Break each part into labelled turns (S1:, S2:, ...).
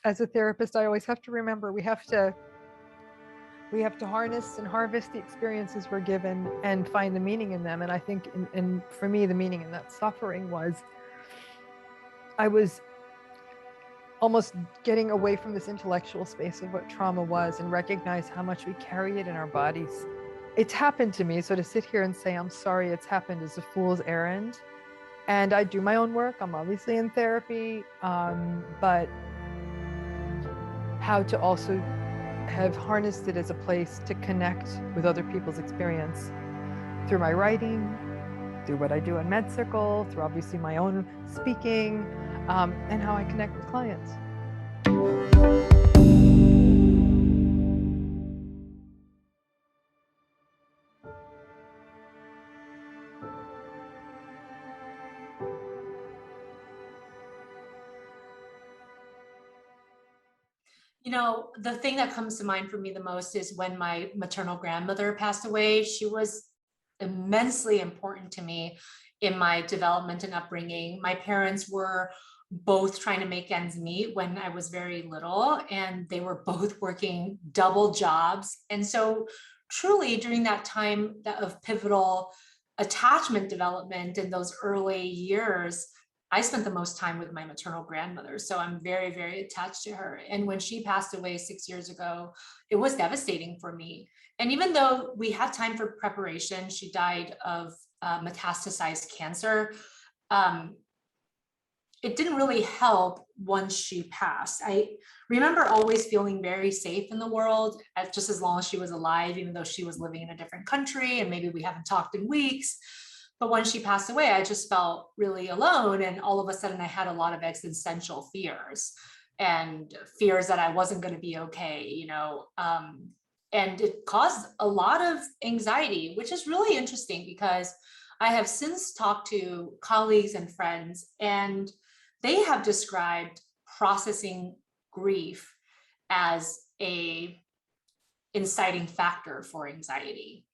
S1: as a therapist, I always have to remember we have to harness and harvest the experiences we're given and find the meaning in them. And I think, and for me, the meaning in that suffering was I was almost getting away from this intellectual space of what trauma was and recognize how much we carry it in our bodies. It's happened to me. So to sit here and say, I'm sorry it's happened is a fool's errand. And I do my own work. I'm obviously in therapy, but how to also have harnessed it as a place to connect with other people's experience through my writing, through what I do in MedCircle, through obviously my own speaking, and how I connect with clients.
S2: You know, the thing that comes to mind for me the most is when my maternal grandmother passed away. She was immensely important to me in my development and upbringing. My parents were both trying to make ends meet when I was very little, and they were both working double jobs. And so truly during that time of pivotal attachment development in those early years, I spent the most time with my maternal grandmother. So I'm very, very attached to her. And when she passed away 6 years ago, it was devastating for me. And even though we had time for preparation, she died of metastasized cancer. It didn't really help once she passed. I remember always feeling very safe in the world, just as long as she was alive, even though she was living in a different country and maybe we haven't talked in weeks. But when she passed away, I just felt really alone. And all of a sudden I had a lot of existential fears and fears that I wasn't going to be okay, you know, and it caused a lot of anxiety, which is really interesting because I have since talked to colleagues and friends, and they have described processing grief as a inciting factor for anxiety.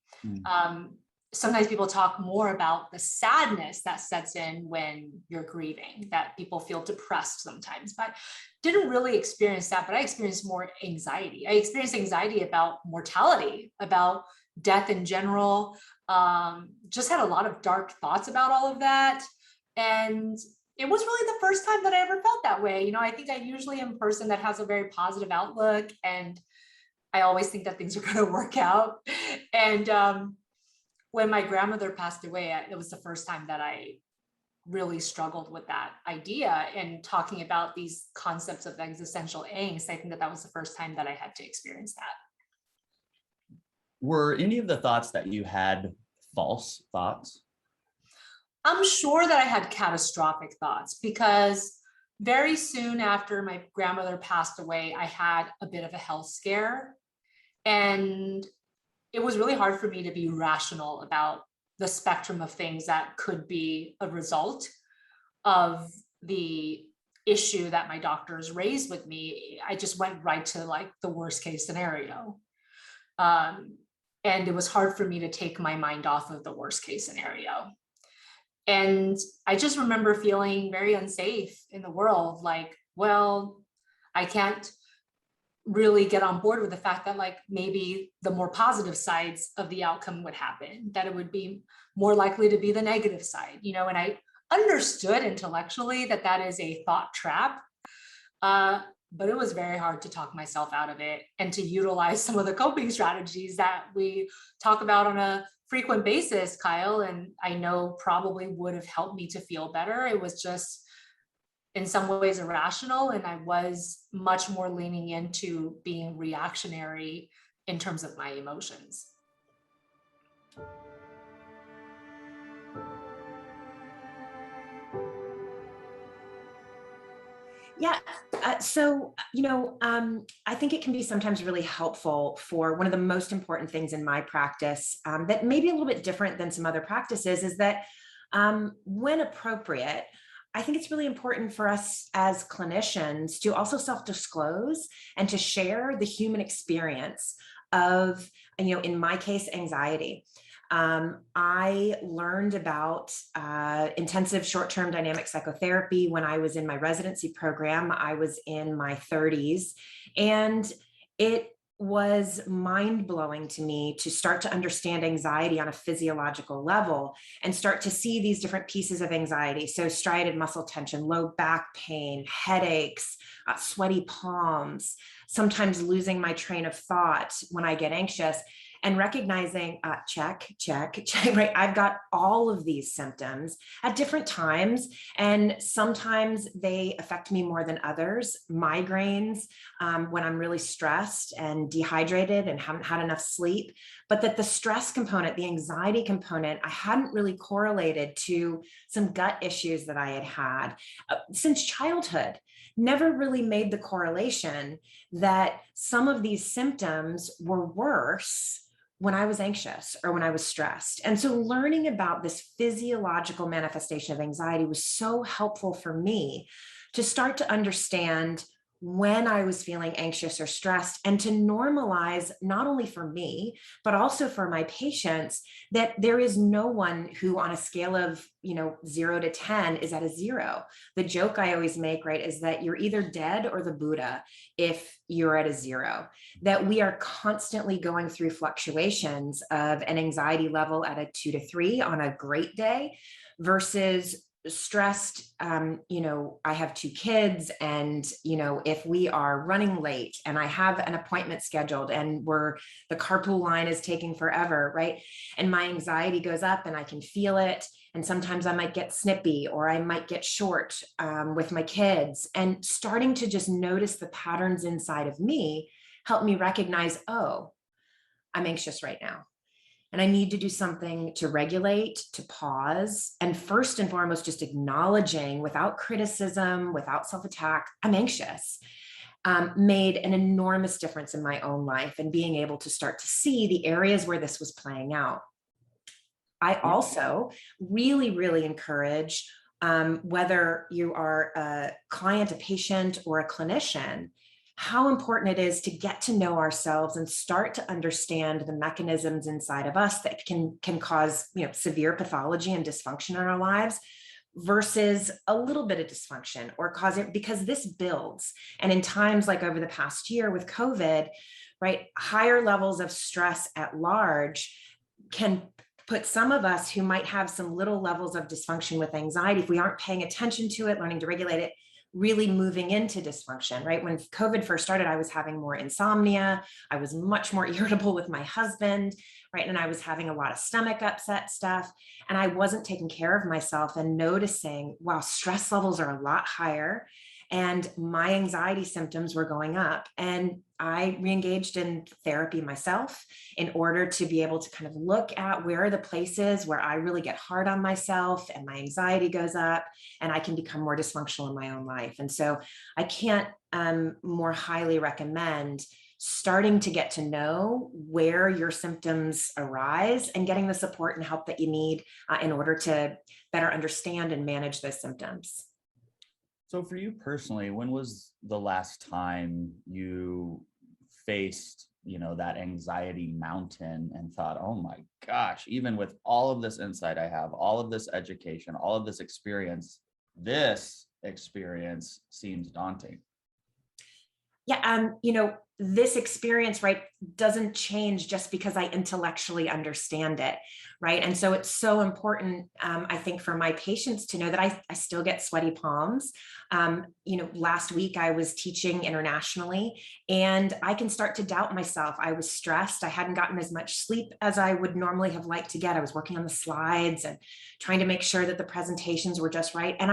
S2: Sometimes people talk more about the sadness that sets in when you're grieving, that people feel depressed sometimes, but didn't really experience that. But I experienced more anxiety. I experienced anxiety about mortality, about death in general, just had a lot of dark thoughts about all of that. And it was really the first time that I ever felt that way. You know, I think I usually am a person that has a very positive outlook, and I always think that things are going to work out. And when my grandmother passed away, it was the first time that I really struggled with that idea and talking about these concepts of existential angst. I think that was the first time that I had to experience that.
S3: Were any of the thoughts that you had false thoughts?
S2: I'm sure that I had catastrophic thoughts because very soon after my grandmother passed away, I had a bit of a health scare. And it was really hard for me to be rational about the spectrum of things that could be a result of the issue that my doctors raised with me. I just went right to like the worst case scenario. And it was hard for me to take my mind off of the worst case scenario. And I just remember feeling very unsafe in the world. Like, well, I can't really get on board with the fact that like maybe the more positive sides of the outcome would happen, that it would be more likely to be the negative side, you know. And I understood intellectually that that is a thought trap, but it was very hard to talk myself out of it and to utilize some of the coping strategies that we talk about on a frequent basis, Kyle, and I know probably would have helped me to feel better. It was just in some ways irrational, and I was much more leaning into being reactionary in terms of my emotions.
S4: Yeah. So, you know, I think it can be sometimes really helpful for one of the most important things in my practice that may be a little bit different than some other practices is that when appropriate, I think it's really important for us as clinicians to also self-disclose and to share the human experience of, you know, in my case, anxiety. I learned about intensive short-term dynamic psychotherapy when I was in my residency program. I was in my 30s, and it was mind-blowing to me to start to understand anxiety on a physiological level and start to see these different pieces of anxiety. So striated muscle tension, low back pain, headaches, sweaty palms, sometimes losing my train of thought when I get anxious, and recognizing, check, right? I've got all of these symptoms at different times, and sometimes they affect me more than others. Migraines, when I'm really stressed and dehydrated and haven't had enough sleep, but that the stress component, the anxiety component, I hadn't really correlated to some gut issues that I had had since childhood. Never really made the correlation that some of these symptoms were worse when I was anxious or when I was stressed. And so learning about this physiological manifestation of anxiety was so helpful for me to start to understand when I was feeling anxious or stressed, and to normalize, not only for me, but also for my patients, that there is no one who on a scale of 0 to 10 is at a 0. The joke I always make, right, is that you're either dead or the Buddha if you're at a 0, that we are constantly going through fluctuations of an anxiety level at a 2 to 3 on a great day versus stressed. I have 2 kids, and if we are running late and I have an appointment scheduled and the carpool line is taking forever, right, and my anxiety goes up and I can feel it, and sometimes I might get snippy or I might get short with my kids, and starting to just notice the patterns inside of me help me recognize, oh, I'm anxious right now. And I need to do something to regulate, to pause, and first and foremost, just acknowledging without criticism, without self-attack, I'm anxious, made an enormous difference in my own life, and being able to start to see the areas where this was playing out. I also really, really encourage, whether you are a client, a patient, or a clinician, how important it is to get to know ourselves and start to understand the mechanisms inside of us that can cause severe pathology and dysfunction in our lives versus a little bit of dysfunction, or cause it, because this builds. And in times like over the past year with COVID, right, higher levels of stress at large can put some of us who might have some little levels of dysfunction with anxiety, if we aren't paying attention to it, learning to regulate it, really moving into dysfunction, right? When COVID first started, I was having more insomnia. I was much more irritable with my husband, right? And I was having a lot of stomach upset stuff, and I wasn't taking care of myself and noticing, wow, stress levels are a lot higher and my anxiety symptoms were going up. And I reengaged in therapy myself in order to be able to kind of look at where are the places where I really get hard on myself and my anxiety goes up and I can become more dysfunctional in my own life. And so I can't more highly recommend starting to get to know where your symptoms arise and getting the support and help that you need in order to better understand and manage those symptoms.
S3: So for you personally, when was the last time you faced, that anxiety mountain and thought, oh my gosh, even with all of this insight I have, all of this education, all of this experience seems daunting?
S4: Yeah, this experience, right, doesn't change just because I intellectually understand it, right? And so it's so important, I think, for my patients to know that I still get sweaty palms. Last week I was teaching internationally and I can start to doubt myself. I was stressed. I hadn't gotten as much sleep as I would normally have liked to get. I was working on the slides and trying to make sure that the presentations were just right. And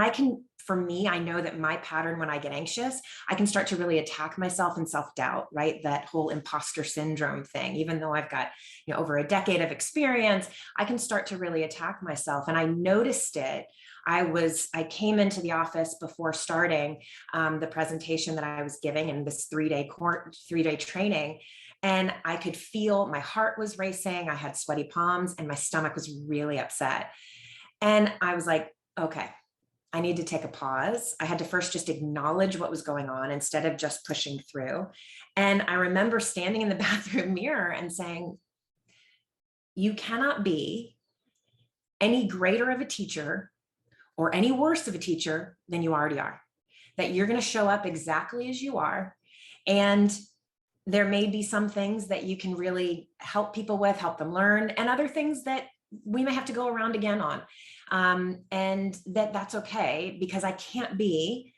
S4: for me, I know that my pattern when I get anxious, I can start to really attack myself and self-doubt, right? That whole imposter syndrome thing. Even though I've got over a decade of experience, I can start to really attack myself. And I noticed it. I came into the office before starting the presentation that I was giving in this 3-day training. And I could feel my heart was racing. I had sweaty palms and my stomach was really upset. And I was like, okay, I need to take a pause. I had to first just acknowledge what was going on instead of just pushing through. And I remember standing in the bathroom mirror and saying, you cannot be any greater of a teacher or any worse of a teacher than you already are. That you're going to show up exactly as you are. And there may be some things that you can really help people with, help them learn, and other things that we may have to go around again on. And that's okay, because I can't be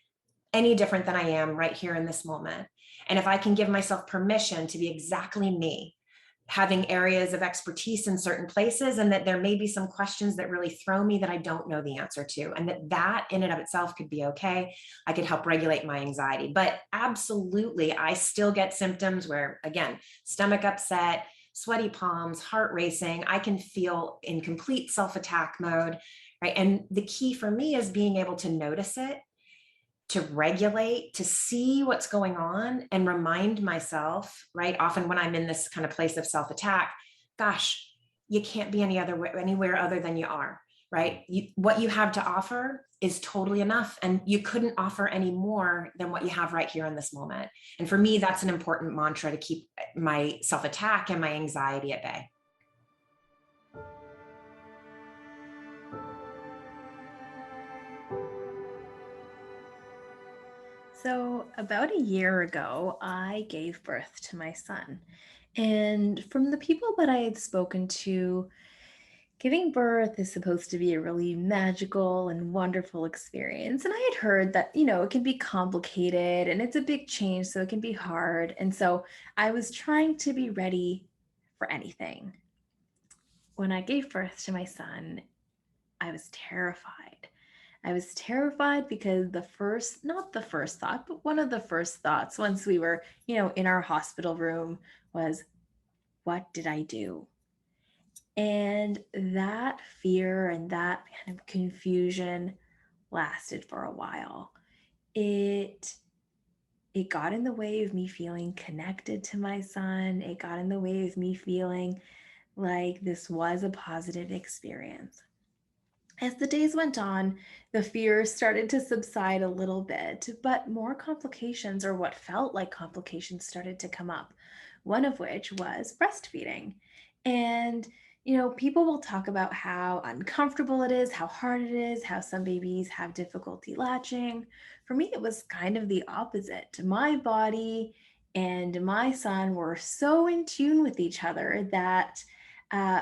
S4: any different than I am right here in this moment. And if I can give myself permission to be exactly me, having areas of expertise in certain places, and that there may be some questions that really throw me that I don't know the answer to, and that in and of itself could be okay. I could help regulate my anxiety. But absolutely, I still get symptoms where, again, stomach upset, sweaty palms, heart racing. I can feel in complete self-attack mode, right? And the key for me is being able to notice it, to regulate, to see what's going on, and remind myself, right? Often when I'm in this kind of place of self-attack, gosh, you can't be anywhere other than you are, right? What you have to offer is totally enough, and you couldn't offer any more than what you have right here in this moment. And for me, that's an important mantra to keep my self-attack and my anxiety at bay.
S5: So about a year ago, I gave birth to my son. And from the people that I had spoken to, giving birth is supposed to be a really magical and wonderful experience. And I had heard that, it can be complicated and it's a big change, so it can be hard. And so I was trying to be ready for anything. When I gave birth to my son, I was terrified. I was terrified because not the first thought, but one of the first thoughts once we were, in our hospital room was, what did I do? And that fear and that kind of confusion lasted for a while. It got in the way of me feeling connected to my son. It got in the way of me feeling like this was a positive experience. As the days went on, the fear started to subside a little bit, but more complications, or what felt like complications, started to come up, one of which was breastfeeding. And, people will talk about how uncomfortable it is, how hard it is, how some babies have difficulty latching. For me, it was kind of the opposite. My body and my son were so in tune with each other that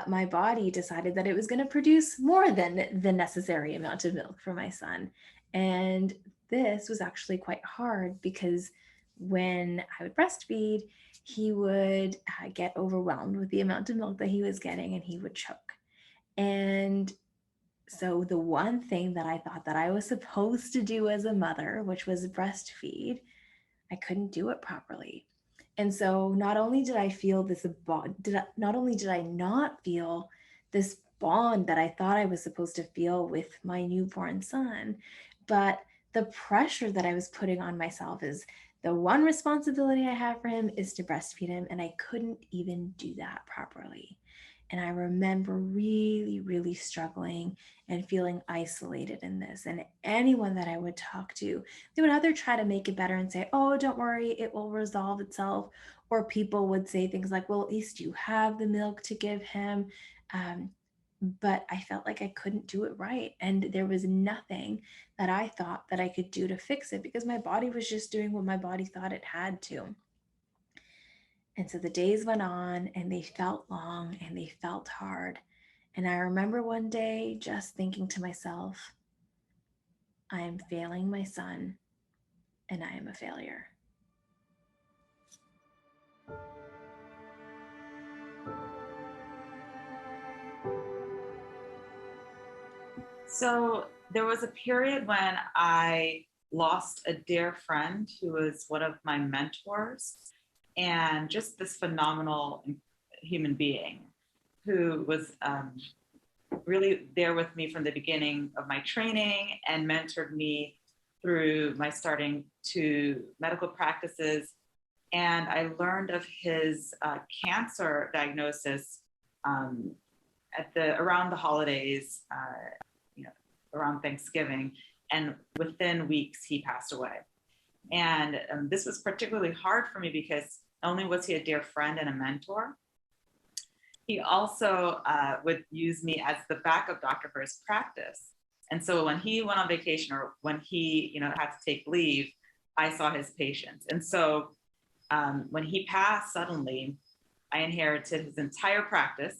S5: my body decided that it was going to produce more than the necessary amount of milk for my son. And this was actually quite hard because when I would breastfeed, he would get overwhelmed with the amount of milk that he was getting, and he would choke. And so the one thing that I thought that I was supposed to do as a mother, which was breastfeed, I couldn't do it properly. And so not only did I feel this bond, not only did I not feel this bond that I thought I was supposed to feel with my newborn son, but the pressure that I was putting on myself is the one responsibility I have for him is to breastfeed him, and I couldn't even do that properly. And I remember really, really struggling and feeling isolated in this. And anyone that I would talk to, they would either try to make it better and say, oh, don't worry, it will resolve itself. Or people would say things like, well, at least you have the milk to give him. But I felt like I couldn't do it right. And there was nothing that I thought that I could do to fix it because my body was just doing what my body thought it had to. And so the days went on and they felt long and they felt hard. And I remember one day just thinking to myself, I am failing my son and I am a failure.
S6: So there was a period when I lost a dear friend who was one of my mentors and just this phenomenal human being who was really there with me from the beginning of my training and mentored me through my starting to medical practices. And I learned of his cancer diagnosis around the holidays, around Thanksgiving, and within weeks he passed away. And this was particularly hard for me because not only was he a dear friend and a mentor, He also would use me as the backup doctor for his practice. And so when he went on vacation or when he, had to take leave, I saw his patients. And so when he passed suddenly, I inherited his entire practice.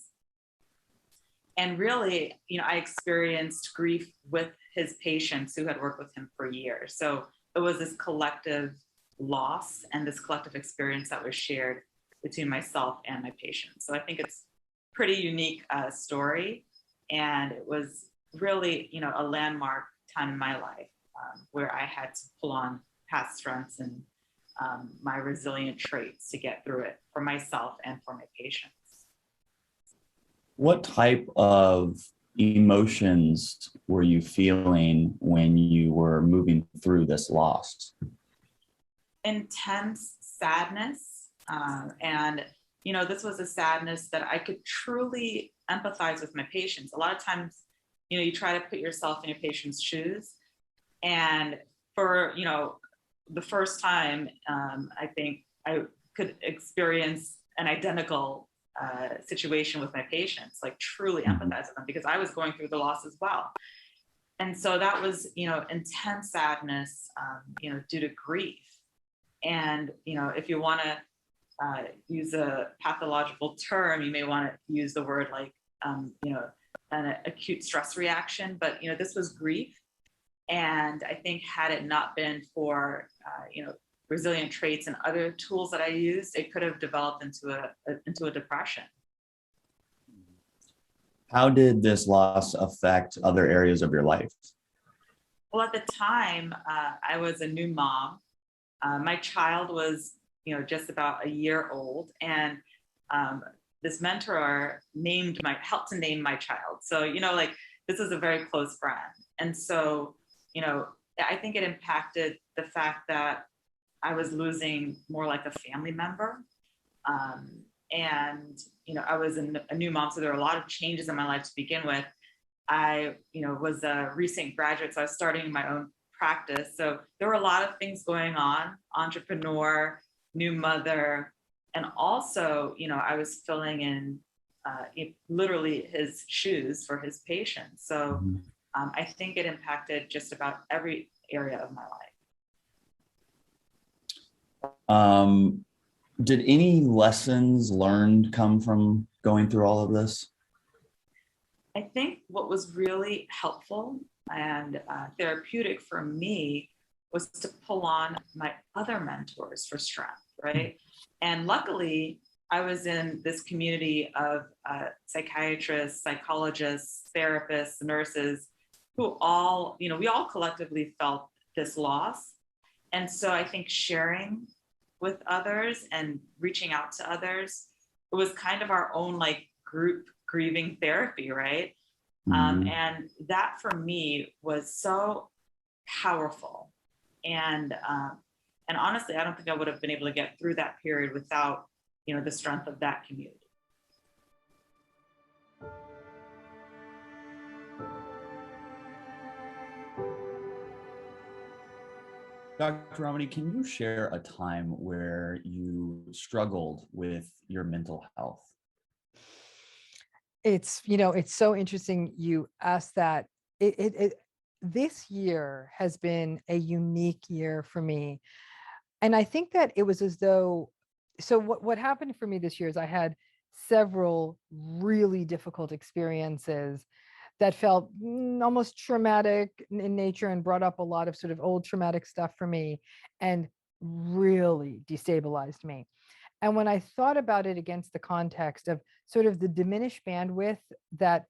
S6: And really, I experienced grief with his patients who had worked with him for years. So it was this collective loss and this collective experience that was shared between myself and my patients. So I think it's a pretty unique story. And it was really, a landmark time in my life where I had to pull on past strengths and my resilient traits to get through it for myself and for my patients.
S3: What type of emotions were you feeling when you were moving through this loss?
S6: Intense sadness. And, this was a sadness that I could truly empathize with my patients. A lot of times, you try to put yourself in your patient's shoes. And for, the first time, I think I could experience an identical situation with my patients, like truly empathize with them, because I was going through the loss as well. And so that was, intense sadness, due to grief. And, if you want to use a pathological term, you may want to use the word like, an acute stress reaction, but, this was grief. And I think had it not been for, resilient traits and other tools that I used, it could have developed into a depression.
S3: How did this loss affect other areas of your life?
S6: Well, at the time, I was a new mom. My child was, just about a year old, and this mentor helped to name my child. So, this is a very close friend. And so, I think it impacted the fact that I was losing more like a family member. And, I was a new mom, so there were a lot of changes in my life to begin with. I, was a recent graduate, so I was starting my own practice. So there were a lot of things going on, entrepreneur, new mother, and also, I was filling in literally his shoes for his patients. So I think it impacted just about every area of my life.
S3: Did any lessons learned come from going through all of this?
S6: I think what was really helpful and therapeutic for me was to pull on my other mentors for strength, right? And luckily, I was in this community of psychiatrists, psychologists, therapists, nurses, who all, we all collectively felt this loss. And so I think sharing with others and reaching out to others, it was kind of our own like group grieving therapy, right? And that for me was so powerful. And honestly, I don't think I would have been able to get through that period without, the strength of that community.
S3: Dr. Ramani, can you share a time where you struggled with your mental health?
S1: It's, it's so interesting you asked that. This year has been a unique year for me. And I think that it was as though, so what happened for me this year is I had several really difficult experiences that felt almost traumatic in nature and brought up a lot of sort of old traumatic stuff for me and really destabilized me. And when I thought about it against the context of sort of the diminished bandwidth that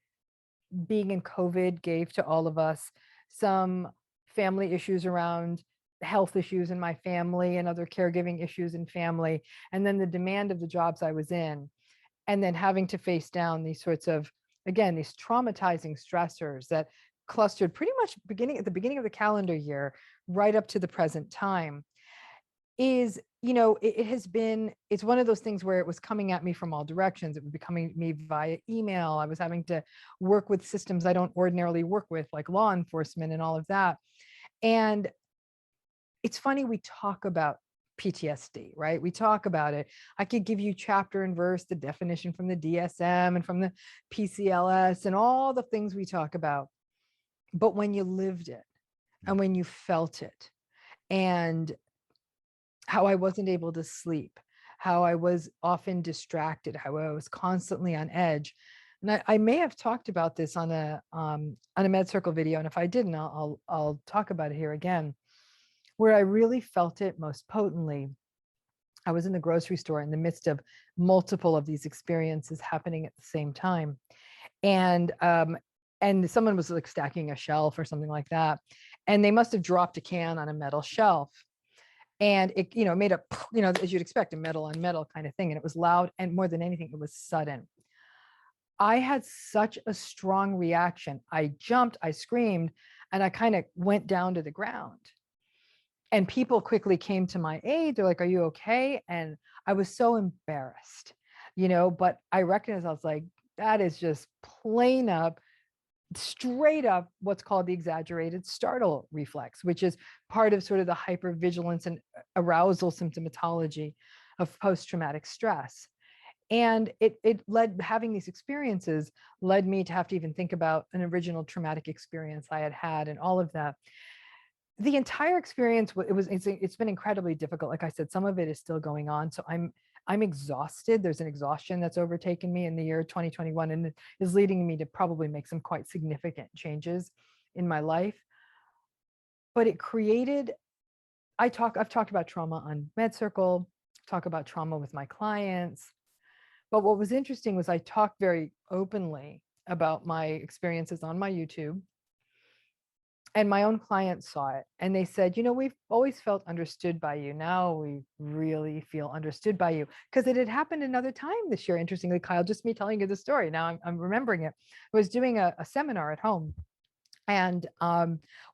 S1: being in COVID gave to all of us, some family issues around health issues in my family and other caregiving issues in family, and then the demand of the jobs I was in, and then having to face down these sorts of, again, these traumatizing stressors that clustered pretty much at the beginning of the calendar year, right up to the present time, is, it's one of those things where it was coming at me from all directions. It would be coming to me via email. I was having to work with systems I don't ordinarily work with, like law enforcement and all of that. And it's funny, we talk about PTSD, right? We talk about it. I could give you chapter and verse, the definition from the DSM and from the PCLS and all the things we talk about. But when you lived it and when you felt it, and how I wasn't able to sleep, how I was often distracted, how I was constantly on edge. And I may have talked about this on a MedCircle video, and if I didn't, I'll talk about it here again. Where I really felt it most potently, I was in the grocery store in the midst of multiple of these experiences happening at the same time, and someone was like stacking a shelf or something like that, and they must have dropped a can on a metal shelf, and it made a as you'd expect, a metal on metal kind of thing, and it was loud, and more than anything, it was sudden. I had such a strong reaction. I jumped, I screamed, and I kind of went down to the ground. And people quickly came to my aid. They're like, "Are you okay?" And I was so embarrassed, but I recognized, I was like, that is just plain up, straight up what's called the exaggerated startle reflex, which is part of sort of the hypervigilance and arousal symptomatology of post-traumatic stress. And it led, having these experiences led me to have to even think about an original traumatic experience I had and all of that. The entire experience, it's been incredibly difficult. Like I said, some of it is still going on. So I'm exhausted. There's an exhaustion that's overtaken me in the year 2021, and it is leading me to probably make some quite significant changes in my life. But it created, I've talked about trauma on MedCircle, talk about trauma with my clients. But what was interesting was I talked very openly about my experiences on my YouTube. And my own clients saw it and they said, we've always felt understood by you. Now we really feel understood by you. Because it had happened another time this year, interestingly, Kyle, just me telling you the story. Now I'm remembering it. I was doing a seminar at home. And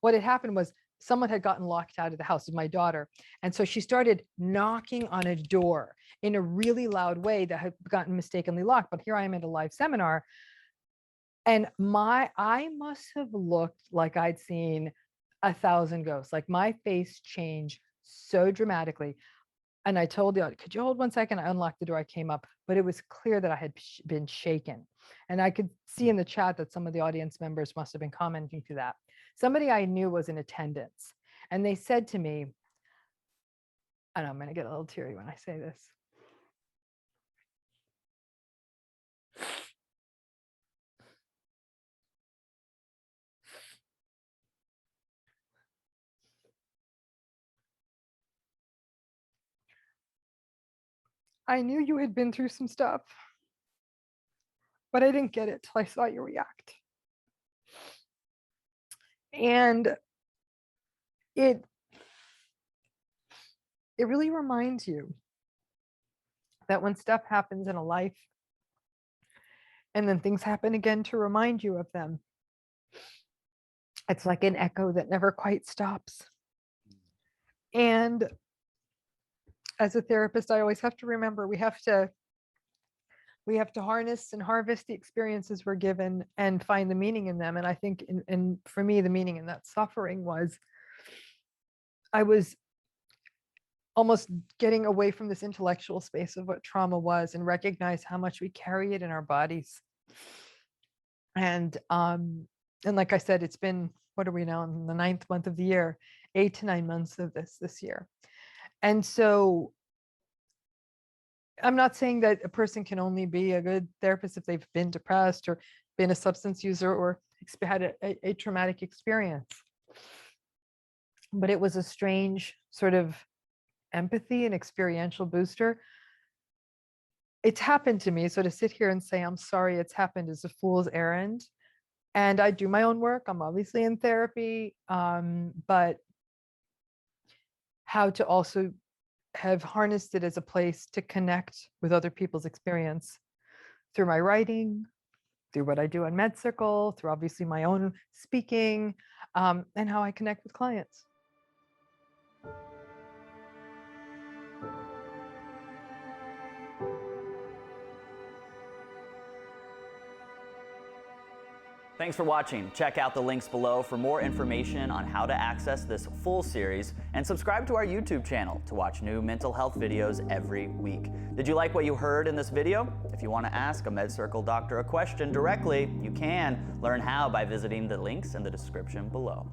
S1: what had happened was someone had gotten locked out of the house with my daughter. And so she started knocking on a door in a really loud way that had gotten mistakenly locked. But here I am at a live seminar. And I must have looked like I'd seen 1,000 ghosts. Like my face changed so dramatically. And I told the audience, "Could you hold 1 second?" I unlocked the door, I came up, but it was clear that I had been shaken. And I could see in the chat that some of the audience members must have been commenting to that. Somebody I knew was in attendance. And they said to me, and I'm going to get a little teary when I say this. "I knew you had been through some stuff, but I didn't get it till I saw you react." And it really reminds you that when stuff happens in a life and then things happen again to remind you of them, it's like an echo that never quite stops. And as a therapist, I always have to remember we have to harness and harvest the experiences we're given and find the meaning in them. And I think, and for me, the meaning in that suffering was I was almost getting away from this intellectual space of what trauma was and recognize how much we carry it in our bodies. And like I said, it's been, what are we now, in the 9th month of the year, 8 to 9 months of this year. And so I'm not saying that a person can only be a good therapist if they've been depressed or been a substance user or had a traumatic experience. But it was a strange sort of empathy and experiential booster. It's happened to me. So to sit here and say, "I'm sorry it's happened," is a fool's errand. And I do my own work. I'm obviously in therapy, but how to also have harnessed it as a place to connect with other people's experience through my writing, through what I do on MedCircle, through obviously my own speaking, and how I connect with clients.
S7: Thanks for watching. Check out the links below for more information on how to access this full series, and subscribe to our YouTube channel to watch new mental health videos every week. Did you like what you heard in this video? If you want to ask a MedCircle doctor a question directly, you can learn how by visiting the links in the description below.